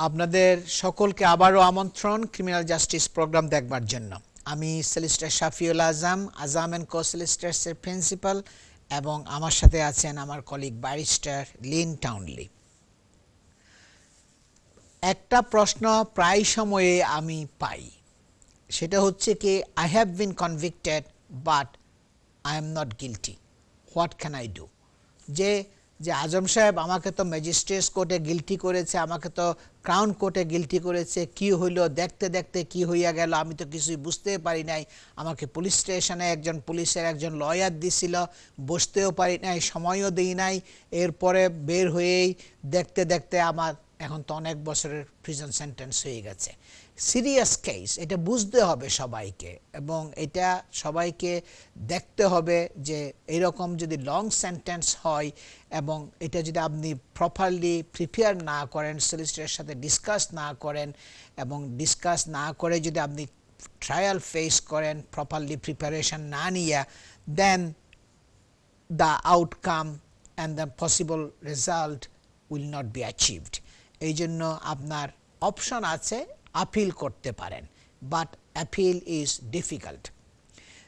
আপনাদের সকলকে আবারও আমন্ত্রণ ক্রিমিনাল জাস্টিস প্রোগ্রাম দেখবার জন্য। আমি solicitor Shafiul Azam, Azam and কো সলিসিটরস এর প্রিন্সিপাল, এবং আমার সাথে আছেন আমার কলিগ ব্যারিস্টার লিন টাউনলি। একটা প্রশ্ন প্রায় সময়ে আমি পাই, সেটা হচ্ছে কি, I have been convicted but I am not guilty, what can I do? যে আজম সাহেব আমাকে তো ম্যাজিস্ট্রেটস কোর্টে গিলটি করেছে, আমাকে তো ক্রাউন কোর্টে গিলটি করেছে, কি হইলো, দেখতে দেখতে কি হইয়া গেল, আমি তো কিছুই বুঝতেই পারি নাই। আমাকে পুলিশ স্টেশনে পুলিশের একজন লয়ার দিছিল, বসতেও পারি নাই, সময়ও দিই নাই। এরপরে বের হয়েই দেখতে দেখতে আমার এখন তো অনেক বছরের প্রিজন সেন্টেন্স হয়ে গেছে। সিরিয়াস কেস, এটা বুঝতে হবে সবাইকে, এবং এটা সবাইকে দেখতে হবে যে এরকম যদি লং সেন্টেন্স হয় এবং এটা যদি আপনি প্রপারলি প্রিপেয়ার না করেন, সলিসিটরের সাথে ডিসকাস না করেন, এবং ডিসকাস না করে যদি আপনি ট্রায়াল ফেস করেন প্রপারলি প্রিপারেশন না নিয়ে, then the outcome and the possible result will not be achieved. এই জন্য আপনার অপশন আছে, আপিল করতে পারেন, but appeal is difficult.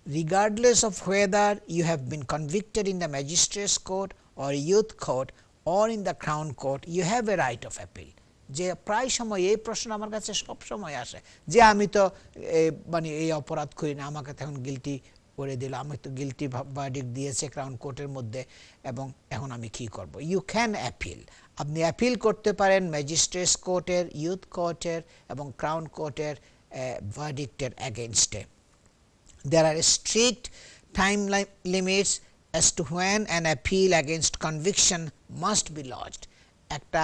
Regardless of whether you have been convicted in the magistrates court or youth court or in the crown court, you have a right of appeal. যে প্রায় সময় এই প্রশ্ন আমার কাছে সব সময় আসে যে আমি তো এই অপরাধ করি না, আমাকে তখন গিলটি করে দিল, আমি তো গিলটি ভার্ডিক্ট দিয়েছে ক্রাউন কোর্টের মধ্যে, এবং এখন আমি কি করব? You can appeal. আপনি অ্যাপিল করতে পারেন ম্যাজিস্ট্রেটস কোর্টের, ইউথ কোর্টের এবং ক্রাউন কোর্টের ভার্ডিক্টের এগেইনস্টে। There are strict time limits as to when an appeal against conviction must be lodged. একটা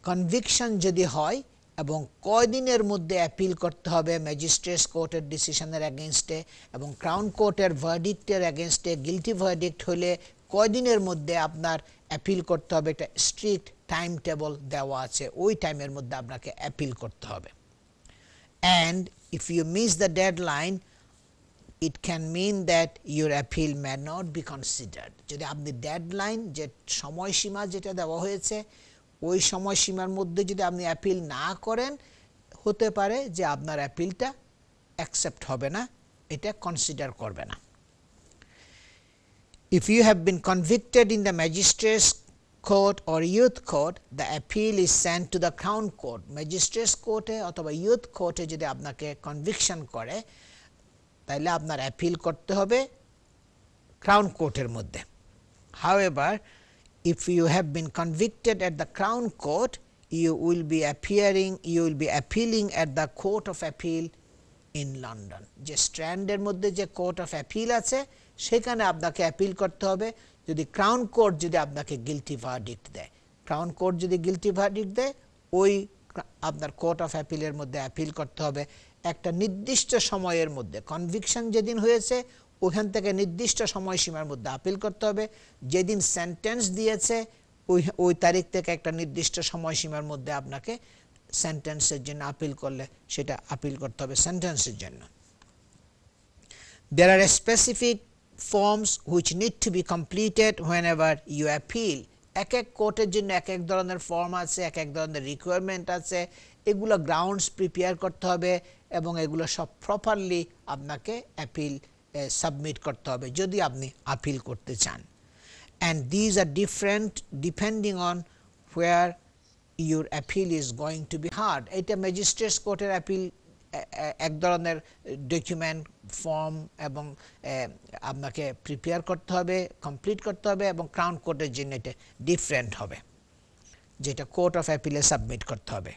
কনভিকশন যদি হয় এবং কয়দিনের মধ্যে অ্যাপিল করতে হবে ম্যাজিস্ট্রেটস কোর্টের ডিসিশনের এগেইনস্টে, এবং ক্রাউন কোর্টের ভার্ডিক্টের এগেইনস্টে গিলটি ভার্ডিক্ট হলে কয়দিনের মধ্যে আপনার অ্যাপিল করতে হবে, একটা স্ট্রিক্ট টাইম টেবল দেওয়া আছে, ওই টাইমের মধ্যে আপনাকে অ্যাপিল করতে হবে। And if you miss the deadline, it can mean that your appeal may not be considered. যদি আপনি ডেডলাইন, যে সময়সীমা যেটা দেওয়া হয়েছে, ওই সময়সীমার মধ্যে যদি আপনি অ্যাপিল না করেন, হতে পারে যে আপনার অ্যাপিলটা অ্যাকসেপ্ট হবে না, এটা কনসিডার করবে না। If you have been convicted in the magistrates court or youth court, the appeal is sent to the crown court. Magistrates courte অথবা youth courte যদি আপনাকে কনভিকশন করে, তাহলে আপনার অ্যাপিল করতে হবে ক্রাউন কোর্টের মধ্যে। However, if you have been convicted at the crown court, you will be appealing at the court of appeal in London. যে স্ট্র্যান্ডের মধ্যে যে কোর্ট অফ অ্যাপিল আছে, সেখানে আপনাকে অ্যাপিল করতে হবে যদি ক্রাউন কোর্ট যদি আপনাকে গিলটি ভার্ডিক্ট দেয়। ক্রাউন কোর্ট যদি গিলটি ভার্ডিক্ট দেয়, ওই আপনার কোর্ট অফ অ্যাপিলের মধ্যে অ্যাপিল করতে হবে একটা নির্দিষ্ট সময়ের মধ্যে। কনভিকশন যেদিন হয়েছে ওখান থেকে নির্দিষ্ট সময়সীমার মধ্যে আপিল করতে হবে। যেদিন সেন্টেন্স দিয়েছে ওই তারিখ থেকে একটা নির্দিষ্ট সময়সীমার মধ্যে আপনাকে সেন্টেন্সের জন্য আপিল করলে সেটা আপিল করতে হবে সেন্টেন্সের জন্য। There are specific forms which need to be completed whenever you appeal. এক এক কোর্টের জন্য এক এক ধরনের ফর্ম আছে, এক এক ধরনের রিকোয়ারমেন্ট আছে, এগুলো গ্রাউন্ডস প্রিপেয়ার করতে হবে এবং এগুলো সব প্রপারলি আপনাকে অ্যাপিল সাবমিট করতে হবে যদি আপনি আপিল করতে চান। And these are different depending on where your appeal is going to be heard. এটা ম্যাজিস্ট্রেটস কোর্টের অ্যাপিল এক ধরনের ডকুমেন্ট ফর্ম এবং আপনাকে প্রিপেয়ার করতে হবে, কমপ্লিট করতে হবে, এবং ক্রাউন কোর্টের জন্য এটা ডিফারেন্ট হবে, যেটা কোর্ট অফ অ্যাপিলে সাবমিট করতে হবে।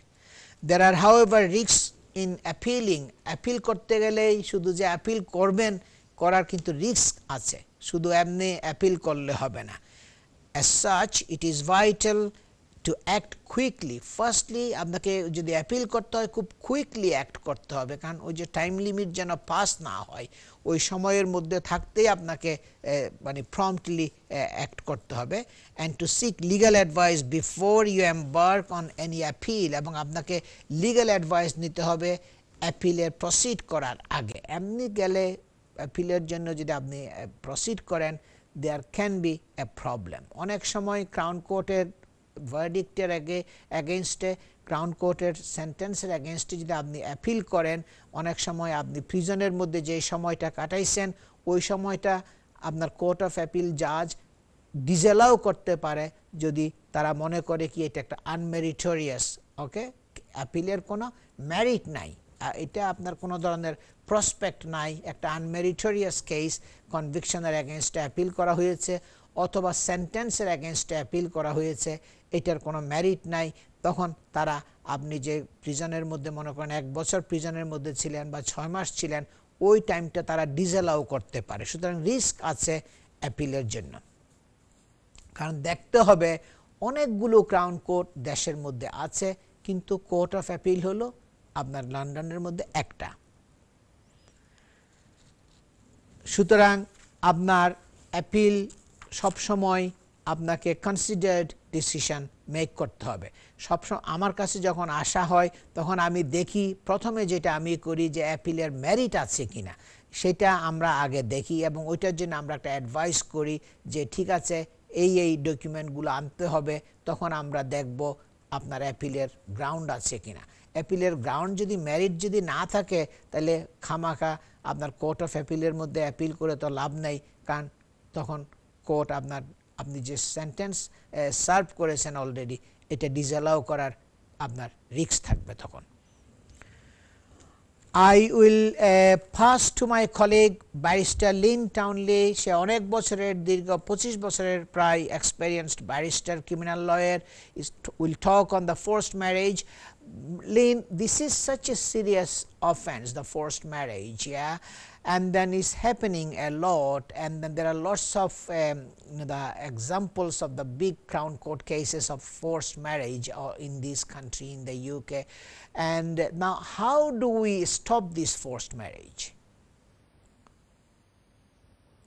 There are however risks in appealing. Appeal করতে গেলেই শুধু যে অ্যাপিল করবেন, করার কিন্তু রিস্ক আছে, শুধু এমনি অ্যাপিল করলে হবে না। As such, it is vital to act quickly. Firstly, আপনাকে যদি অ্যাপিল করতে হয় খুব কুইকলি অ্যাক্ট করতে হবে, কারণ ওই যে টাইম লিমিট যেন পাস না হয়, ওই সময়ের মধ্যে থাকতেই আপনাকে প্রম্পটলি অ্যাক্ট করতে হবে। And to seek legal advice before you embark on any appeal, এবং আপনাকে লিগাল অ্যাডভাইস নিতে হবে অ্যাপিলের প্রসিড করার আগে। এমনি গেলে অ্যাপিলের জন্য যদি আপনি প্রসিড করেন, there can be a problem. অনেক সময় ক্রাউন কোর্টের ভার্ডিক্টের এগেইনস্টে ক্রাউন কোর্টের সেন্টেন্সের এগেনস্টে যদি আপনি অ্যাপিল করেন, অনেক সময় আপনি প্রিজনের মধ্যে যে সময়টা কাটাইছেন ওই সময়টা আপনার কোর্ট অফ অ্যাপিল জাজ ডিসঅ্যালাউ করতে পারে যদি তারা মনে করে কি এটা একটা আনমেরিটোরিয়াস, ওকে, অ্যাপিলের কোনো মেরিট নাই, এটা আপনার কোনো ধরনের প্রসপেক্ট নাই, একটা আনমেরিটোরিয়াস কেস, কনভিকশনের এগেনস্টে অ্যাপিল করা হয়েছে অথবা সেন্টেন্সের এগেনস্টে অ্যাপিল করা হয়েছে, এটার কোনো মেরিট নাই, তখন তারা আপনি যে প্রিজনের মধ্যে মনে করেন 1 বছর প্রিজনের মধ্যে ছিলেন বা 6 মাস ছিলেন ওই টাইমটা তারা ডিসঅ্যালাউ করতে পারে। সুতরাং রিস্ক আছে অ্যাপিলের জন্য, কারণ দেখতে হবে অনেকগুলো ক্রাউন কোর্ট দেশের মধ্যে আছে কিন্তু কোর্ট অফ অ্যাপিল হলো আপনার লন্ডনের মধ্যে একটা। সুতরাং আপনার অ্যাপিল সবসময় আপনাকে কনসিডার্ড ডিসিশন মেক করতে হবে। সবসময় আমার কাছে যখন আসা হয় তখন আমি দেখি, প্রথমে যেটা আমি করি যে অ্যাপিলের মেরিট আছে কিনা সেটা আমরা আগে দেখি এবং ওইটার জন্য আমরা একটা অ্যাডভাইস করি যে ঠিক আছে এই ডকুমেন্টগুলো আনতে হবে, তখন আমরা দেখব আপনার অ্যাপিলের গ্রাউন্ড আছে কিনা। অ্যাপিলের গ্রাউন্ড যদি মেরিট যদি না থাকে তাহলে খামাখা আপনার কোর্ট অফ অ্যাপিলের মধ্যে অ্যাপিল করে তো লাভ নেই, কারণ তখন কোর্ট আপনি যে সেন্টেন্স সার্ভ করেছেন অলরেডি এটা ডিসঅ্যালাউ করার আপনার রিস্ক থাকবে তখন। I will pass to my colleague Barrister Lynn Townley. সে অনেক বছরের দীর্ঘ 25 বছরের প্রায় experienced barrister, criminal lawyer, will talk on the forced marriage. Lynn, this is such a serious offense, the forced marriage, yeah, and then it's happening a lot, and then there are lots of the examples of the big crown court cases of forced marriage in this country, in the UK. And now how do we stop this forced marriage?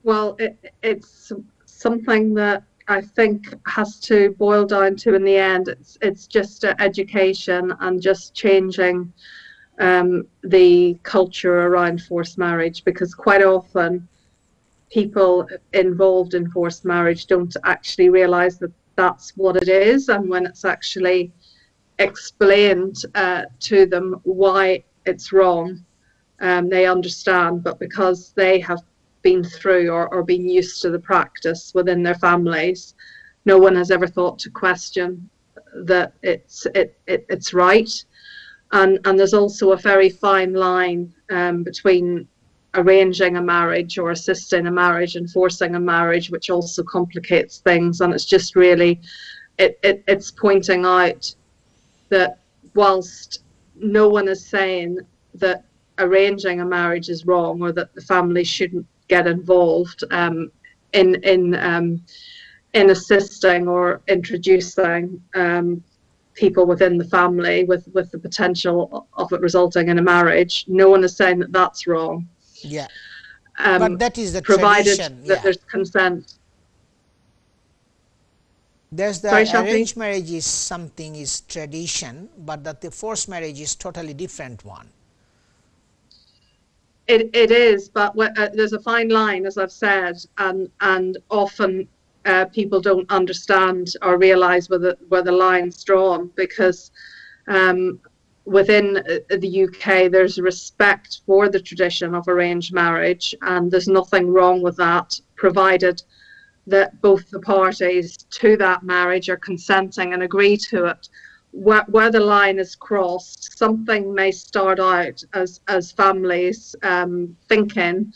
Well, it's something that I think has to boil down to, in the end, it's just education and just changing the culture around forced marriage, because quite often people involved in forced marriage don't actually realize that that's what it is, and when it's actually explained to them why it's wrong, they understand, but because they have been through or been used to the practice within their families, no one has ever thought to question that it's right. And there's also a very fine line between arranging a marriage or assisting a marriage and forcing a marriage, which also complicates things. And it's just really it's pointing out that whilst no one is saying that arranging a marriage is wrong or that the family shouldn't get involved in assisting or introducing people within the family with the potential of it resulting in a marriage, no one is saying that that's wrong. Yeah, but that is the provided tradition, that there's consent. There's the Sorry, arranged marriage is something is tradition, but that the forced marriage is totally different one. It is, but there's a fine line, as I've said, and often people don't understand or realize where the line's drawn, because within the UK there's respect for the tradition of arranged marriage, and there's nothing wrong with that, provided that both the parties to that marriage are consenting and agree to it. Where the line is crossed, something may start out as families thinking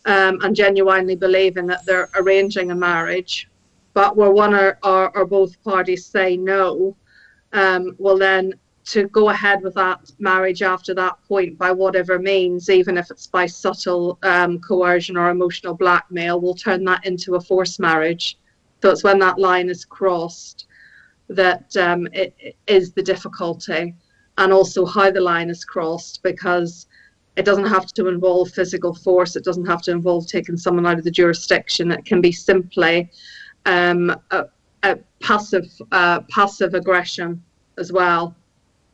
and genuinely believing that they're arranging a marriage, but where one or both parties say no, well then to go ahead with that marriage after that point by whatever means, even if it's by subtle coercion or emotional blackmail, will turn that into a forced marriage. So it's when that line is crossed that it is the difficulty, and also how the line is crossed, because it doesn't have to involve physical force, it doesn't have to involve taking someone out of the jurisdiction. It can be simply a passive aggression as well.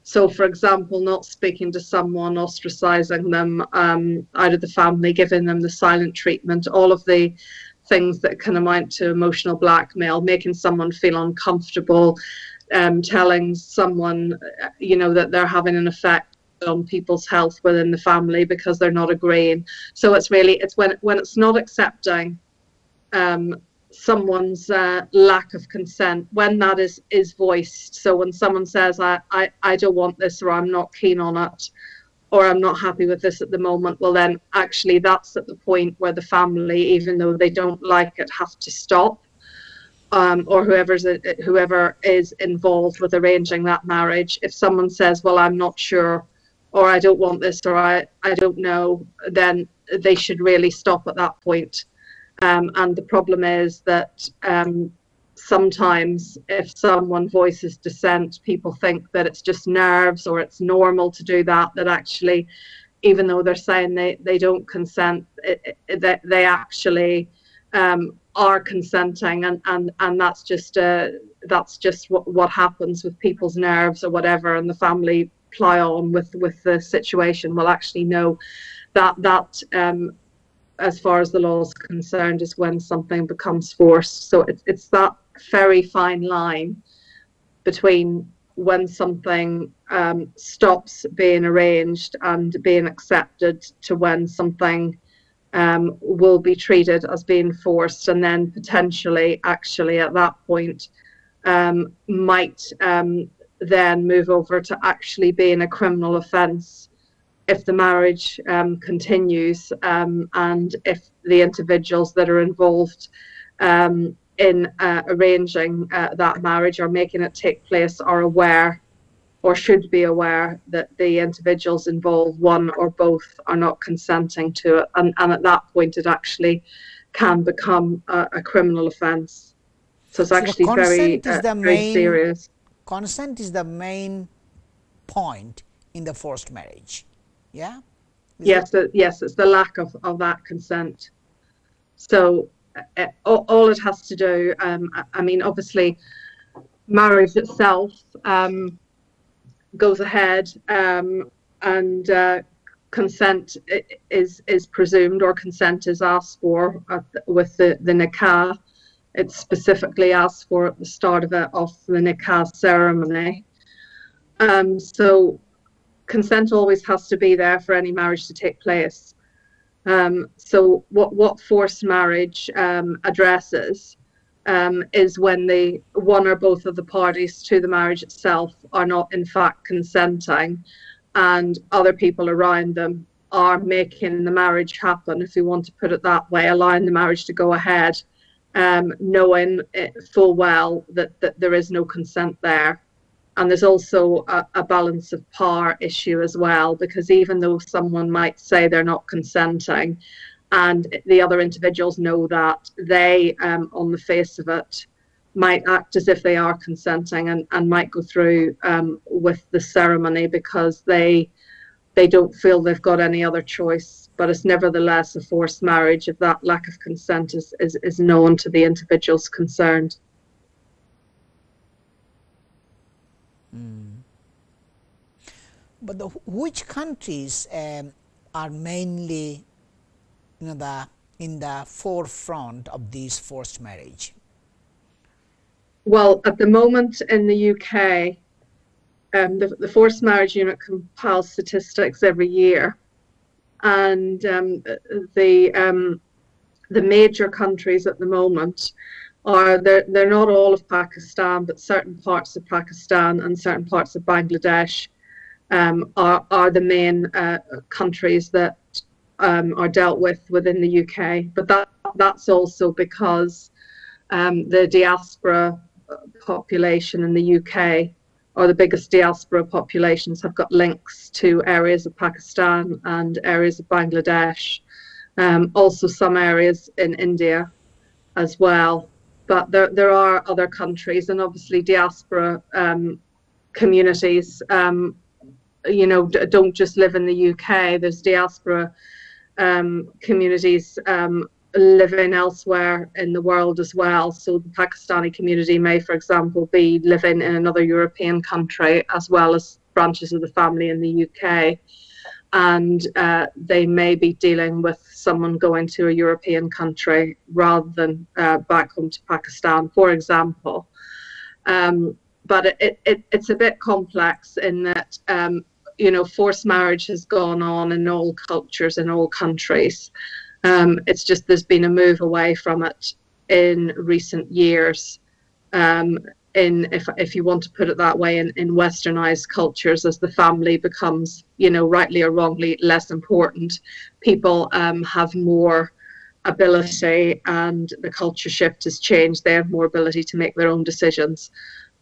So, for example, not speaking to someone, ostracizing them out of the family, giving them the silent treatment, all of the things that can amount to emotional blackmail, making someone feel uncomfortable, telling someone, you know, that they're having an effect on people's health within the family because they're not agreeing. So it's really, it's when it's not accepting someone's lack of consent, when that is voiced. So when someone says, I don't want this, or I'm not keen on it, or I'm not happy with this at the moment, well then actually that's at the point where the family, even though they don't like it, have to stop. Or whoever is involved with arranging that marriage. If someone says, well, I'm not sure, or I don't want this, or I don't know, then they should really stop at that point. And the problem is that sometimes if someone voices dissent, people think that it's just nerves or it's normal to do that, that actually, even though they're saying they don't consent, they actually are consenting, and that's just what happens with people's nerves or whatever, and the family plow on with the situation. Well, actually no, that as far as the law is concerned, is when something becomes forced. So it's that very fine line between when something stops being arranged and being accepted to when something will be treated as being forced, and then potentially actually at that point might then move over to actually being a criminal offence if the marriage continues, and if the individuals that are involved in arranging that marriage or making it take place are aware, or should be aware, that the individuals involved, one or both, are not consenting to it, and at that point it actually can become a criminal offence. So it's actually very serious. Consent is the main point in the forced marriage. Yeah. Yes, it's the lack of that consent. So all it has to do, I mean, obviously, marriage itself goes ahead, and consent is presumed, or consent is asked for with the nikah. It's specifically asked for at the start of the nikah ceremony. So consent always has to be there for any marriage to take place. So what forced marriage addresses is when one or both of the parties to the marriage itself are not in fact consenting, and other people around them are making the marriage happen, if you want to put it that way, allowing the marriage to go ahead, knowing full well that there is no consent there. And there's also a balance of power issue as well, because even though someone might say they're not consenting, and the other individuals know that, they, on the face of it, might act as if they are consenting, and might go through with the ceremony because they don't feel they've got any other choice. But it's nevertheless a forced marriage if that lack of consent is known to the individuals concerned. But which countries are mainly, in the forefront of this forced marriage? Well, at the moment in the UK, the Forced Marriage Unit compiles statistics every year, and the major countries at the moment are, they're not all of Pakistan, but certain parts of Pakistan and certain parts of Bangladesh are the main countries that are dealt with within the UK. But that's also because the diaspora population in the UK, or the biggest diaspora populations, have got links to areas of Pakistan and areas of Bangladesh, also some areas in India as well. But there are other countries, and obviously diaspora communities don't just live in the UK. There's diaspora communities living elsewhere in the world as well. So the Pakistani community may, for example, be living in another European country, as well as branches of the family in the UK. And they may be dealing with someone going to a European country rather than back home to Pakistan, for example. but it's a bit complex in that, you know, forced marriage has gone on in all cultures, in all countries. It's just there's been a move away from it in recent years. If you want to put it that way, in westernized cultures, as the family becomes, you know, rightly or wrongly, less important, people have more ability, and the culture shift has changed. They have more ability to make their own decisions,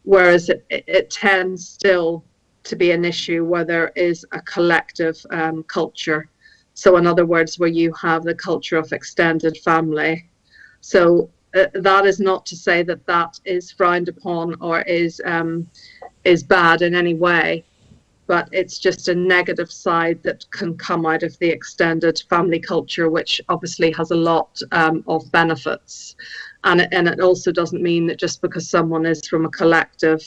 whereas it tends still to be an issue where there is a collective culture. So in other words, where you have the culture of extended family. So that is not to say that that is frowned upon or is bad in any way, but it's just a negative side that can come out of the extended family culture, which obviously has a lot of benefits. And it also doesn't mean that just because someone is from a collective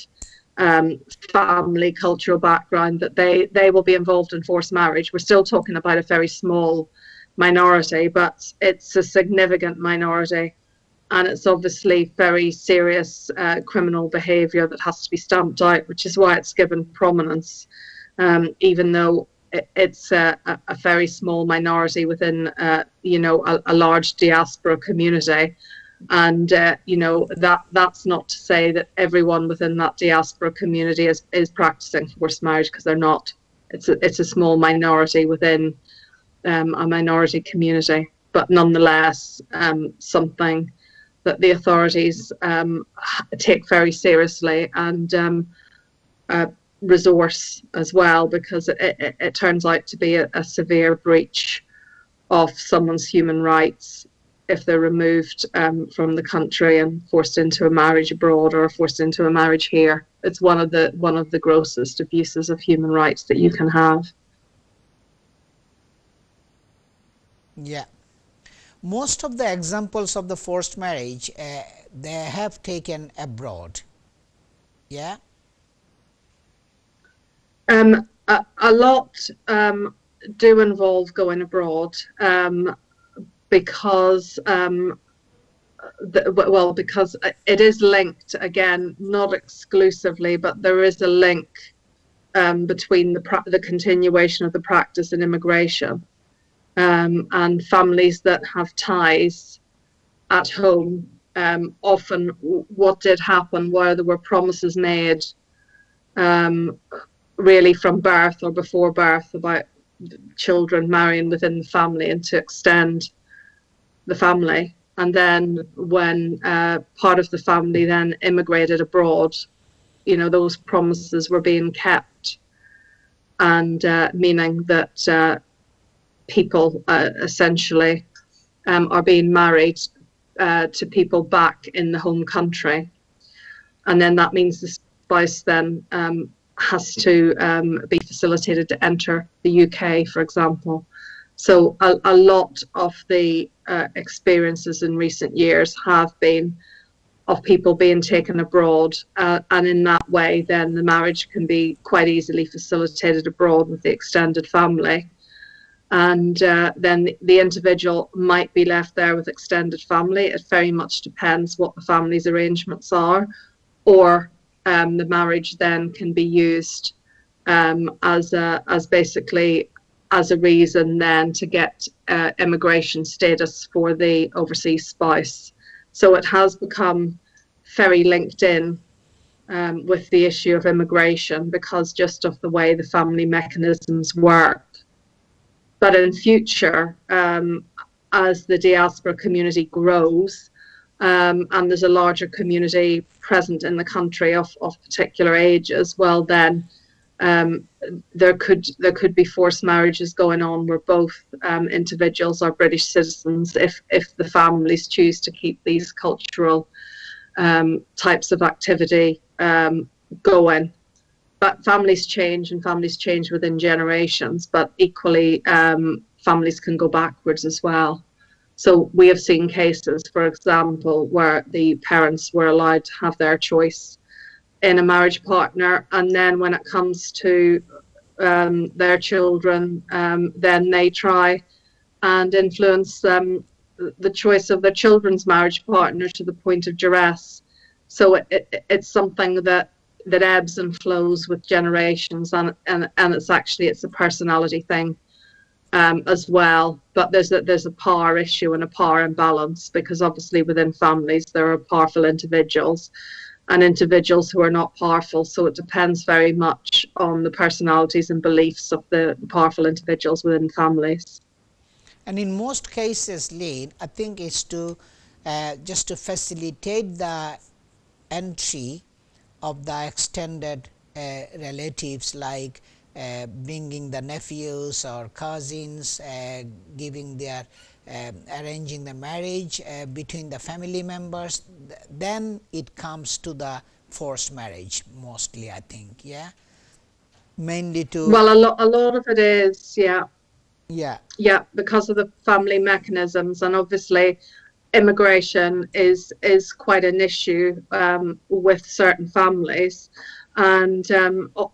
family cultural background that they will be involved in forced marriage. We're still talking about a very small minority, but it's a significant minority. And it's obviously very serious criminal behaviour that has to be stamped out, which is why it's given prominence, even though it's a very small minority within, you know, a large diaspora community. And, you know, that's not to say that everyone within that diaspora community is practising forced marriage, because they're not. It's a small minority within a minority community, but nonetheless something that the authorities take very seriously and resource as well, because it turns out to be a severe breach of someone's human rights if they're removed from the country and forced into a marriage abroad or forced into a marriage here. It's one of the grossest abuses of human rights that you can have. Yeah. Most of the examples of the forced marriage, they have taken abroad. Yeah. A lot do involve going abroad, because because it is linked, again, not exclusively, but there is a link between the continuation of the practice and immigration. And families that have ties at home, often what did happen where there were promises made really from birth or before birth about children marrying within the family and to extend the family. And then when part of the family then immigrated abroad, you know, those promises were being kept, and meaning that people essentially are being married to people back in the home country, and then that means the spouse then has to be facilitated to enter the UK, for example. So a lot of the experiences in recent years have been of people being taken abroad, and in that way then the marriage can be quite easily facilitated abroad with the extended family. And then the individual might be left there with extended family. It very much depends what the family's arrangements are, or the marriage then can be used as basically as a reason then to get immigration status for the overseas spouse. So it has become very linked in with the issue of immigration, because just of the way the family mechanisms work. But in future, as the diaspora community grows, and there's a larger community present in the country of particular ages, well then there could be forced marriages going on where both individuals are British citizens if the families choose to keep these cultural types of activity going. But families change, and families change within generations, but equally families can go backwards as well. So we have seen cases, for example, where the parents were allowed to have their choice in a marriage partner, and then when it comes to their children, then they try and influence the choice of their children's marriage partner to the point of duress. So it's something that that ebbs and flows with generations, and it's a personality thing as well. But there's a power issue and a power imbalance, because obviously within families there are powerful individuals and individuals who are not powerful. So it depends very much on the personalities and beliefs of the powerful individuals within families. And in most cases, Lynn, I think it's to just to facilitate the entry of the extended relatives, like bringing the nephews or cousins, giving their arranging the marriage between the family members, then it comes to the forced marriage mostly, I think, yeah, mainly to, well, a lot of it is, yeah, because of the family mechanisms, and obviously immigration is quite an issue with certain families, and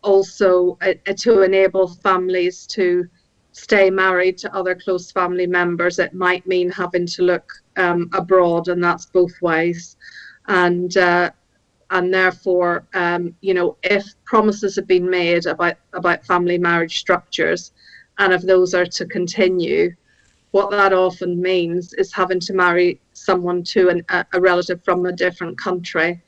also to enable families to stay married to other close family members, it might mean having to look abroad, and that's both ways. And therefore, if promises have been made about family marriage structures, and if those are to continue, what that often means is having to marry someone to a relative from a different country.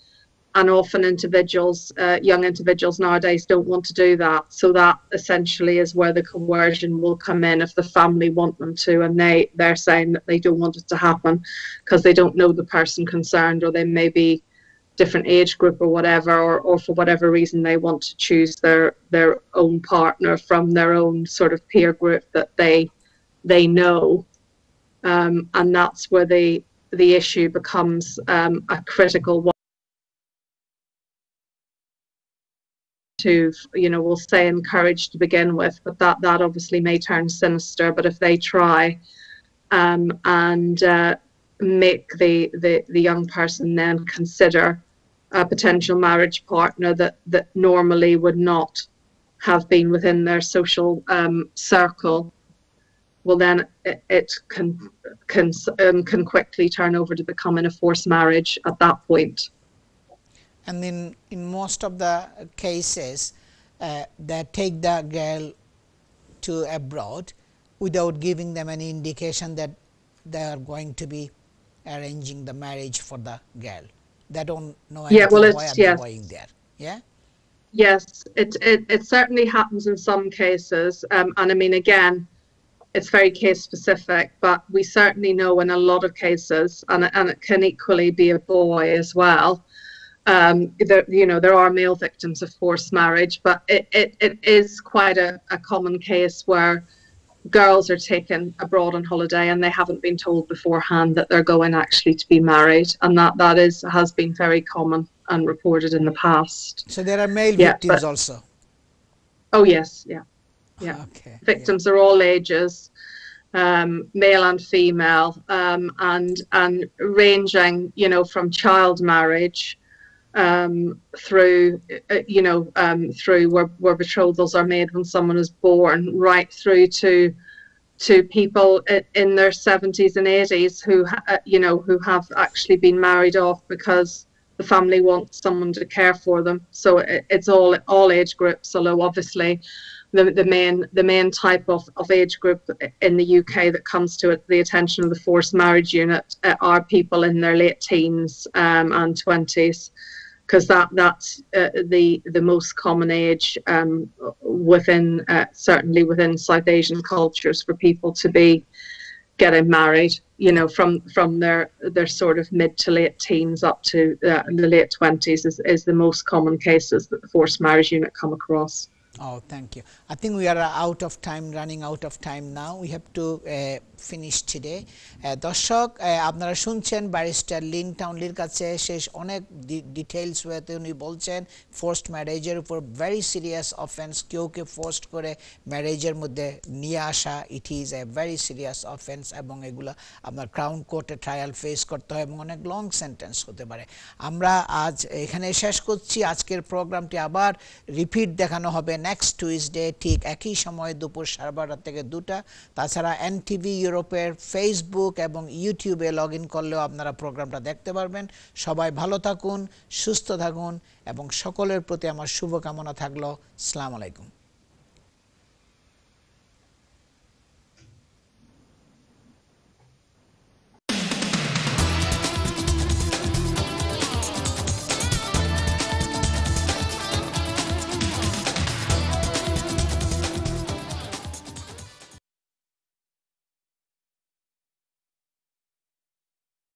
And often individuals, young individuals nowadays, don't want to do that. So that essentially is where the coercion will come in if the family want them to, and they're saying that they don't want it to happen because they don't know the person concerned, or they may be different age group or whatever, or for whatever reason they want to choose their own partner from their own sort of peer group that they know, and that's where the issue becomes a critical one. To, we'll say encouraged to begin with, but that obviously may turn sinister. But if they try and make the young person then consider a potential marriage partner that normally would not have been within their social circle, well, then it can quickly turn over to becoming a forced marriage at that point. And in most of the cases, they take the girl to abroad without giving them any indication that they are going to be arranging the marriage for the girl. They don't know anything. Why are they going there? Yeah. Yes, it certainly happens in some cases, and I mean, again, it's very case specific, but we certainly know in a lot of cases, and it can equally be a boy as well. There are male victims of forced marriage, but it is quite a common case where girls are taken abroad on holiday and they haven't been told beforehand that they're going actually to be married, and that has been very common and reported in the past. So there are male victims also. Oh yes, yeah. Okay, victims are all ages, male and female, and ranging, from child marriage through through where betrothals are made when someone is born, right through to people in their 70s and 80s who have actually been married off because the family wants someone to care for them. So it's all age groups, although obviously the main type of age group in the UK that comes to the attention of the forced marriage unit are people in their late teens and 20s, because that's the most common age within certainly within South Asian cultures for people to be getting married, from their sort of mid to late teens up to the late 20s is the most common cases that the forced marriage unit come across. Oh, thank you. I think we are running out of time now. We have to finish today. দর্শক, আপনারা শুনছেন barrister Lin টাউনলির কাছে শেষ অনেক details ওয়েতে উনি বলছেন forced ম্যারেজের উপর ভেরি সিরিয়াস অফেন্স, কেউকে ফোর্সড করে ম্যারেজের মধ্যে নিয়ে আসা, it is a very serious offence, এবং এগুলো আপনার ক্রাউন কোর্টে ট্রায়াল ফেস করতে হয় এবং অনেক লং সেন্টেন্স হতে পারে। আমরা আজ এখানে শেষ করছি। আজকের প্রোগ্রামটি আবার রিপিট দেখানো হবে নেক্সট টুইসডে ঠিক একই সময় দুপুর 12:30 থেকে 2টা। তাছাড়া এনটিভি ইউরোপের ফেসবুক এবং ইউটিউবে লগ ইন করলেও আপনারা প্রোগ্রামটা দেখতে পারবেন। সবাই ভালো থাকুন, সুস্থ থাকুন এবং সকলের প্রতি আমার শুভকামনা থাকলো। আসসালামু আলাইকুম।